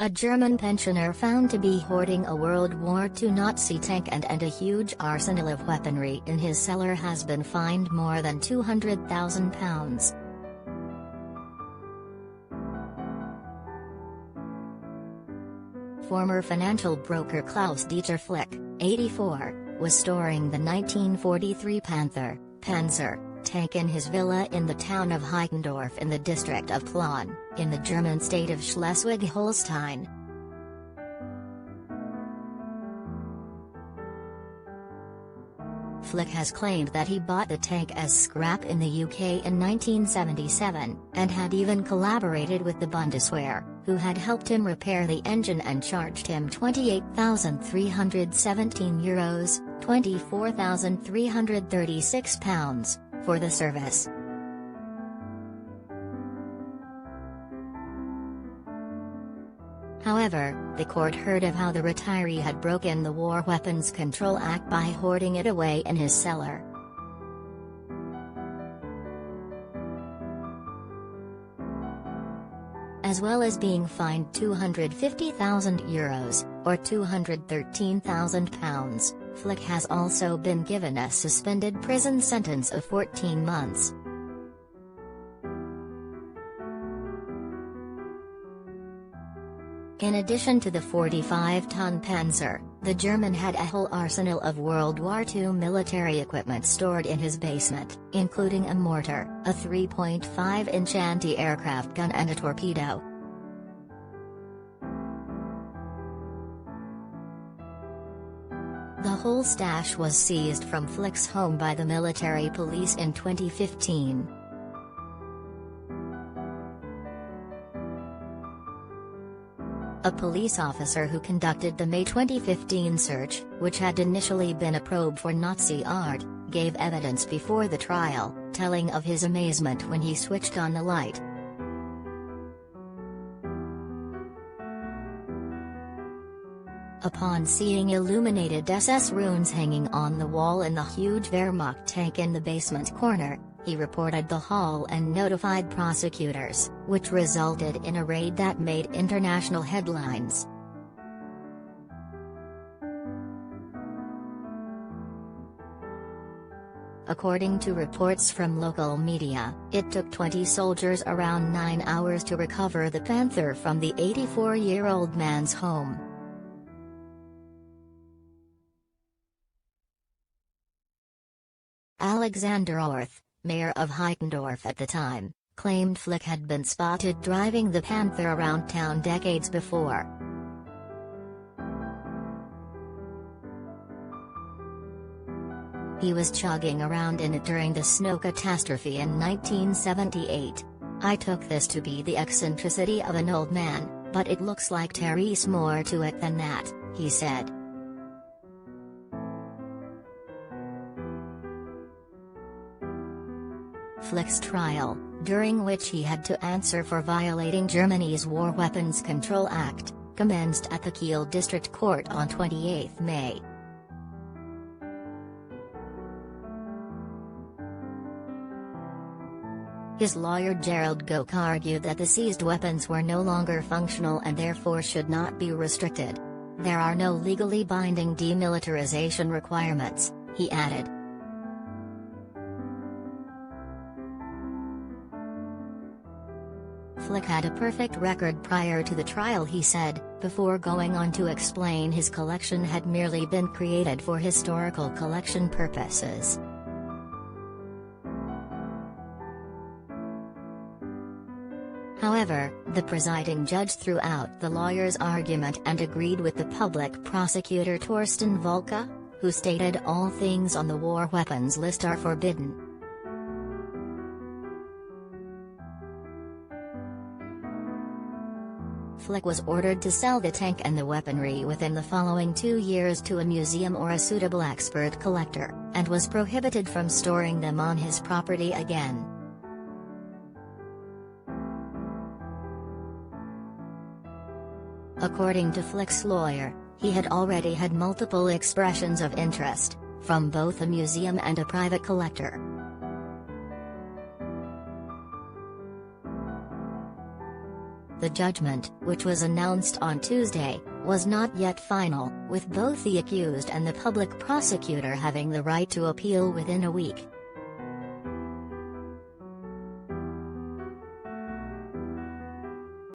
A German pensioner found to be hoarding a World War II Nazi tank and a huge arsenal of weaponry in his cellar has been fined more than £200,000. Former financial broker Klaus-Dieter Flick, 84, was storing the 1943 Panther, Panzer, tank in his villa in the town of Heikendorf in the district of Plauen, in the German state of Schleswig-Holstein. Flick has claimed that he bought the tank as scrap in the UK in 1977, and had even collaborated with the Bundeswehr, who had helped him repair the engine and charged him €28,317, £24,336, for the service. However, the court heard of how the retiree had broken the War Weapons Control Act by hoarding it away in his cellar. As well as being fined €250,000, or £213,000, Flick has also been given a suspended prison sentence of 14 months. In addition to the 45-ton Panzer, the German had a whole arsenal of World War II military equipment stored in his basement, including a mortar, a 3.5-inch anti-aircraft gun and a torpedo. The whole stash was seized from Flick's home by the military police in 2015. A police officer who conducted the May 2015 search, which had initially been a probe for Nazi art, gave evidence before the trial, telling of his amazement when he switched on the light. Upon seeing illuminated SS runes hanging on the wall in the huge Wehrmacht tank in the basement corner, he reported the haul and notified prosecutors, which resulted in a raid that made international headlines. According to reports from local media, it took 20 soldiers around 9 hours to recover the Panther from the 84-year-old man's home. Alexander Orth, mayor of Heikendorf at the time, claimed Flick had been spotted driving the Panther around town decades before. He was chugging around in it during the snow catastrophe in 1978. "I took this to be the eccentricity of an old man, but it looks like there's more to it than that," he said. Flick's trial, during which he had to answer for violating Germany's War Weapons Control Act, commenced at the Kiel District Court on 28 May. His lawyer Gerald Goch argued that the seized weapons were no longer functional and therefore should not be restricted. "There are no legally binding demilitarization requirements," he added. Flick had a perfect record prior to the trial, he said, before going on to explain his collection had merely been created for historical collection purposes. However, the presiding judge threw out the lawyer's argument and agreed with the public prosecutor Torsten Volka, who stated all things on the war weapons list are forbidden. Flick was ordered to sell the tank and the weaponry within the following 2 years to a museum or a suitable expert collector, and was prohibited from storing them on his property again. According to Flick's lawyer, he had already had multiple expressions of interest, from both a museum and a private collector. The the judgment, which was announced on Tuesday, was not yet final, with both the accused and the public prosecutor having the right to appeal within a week.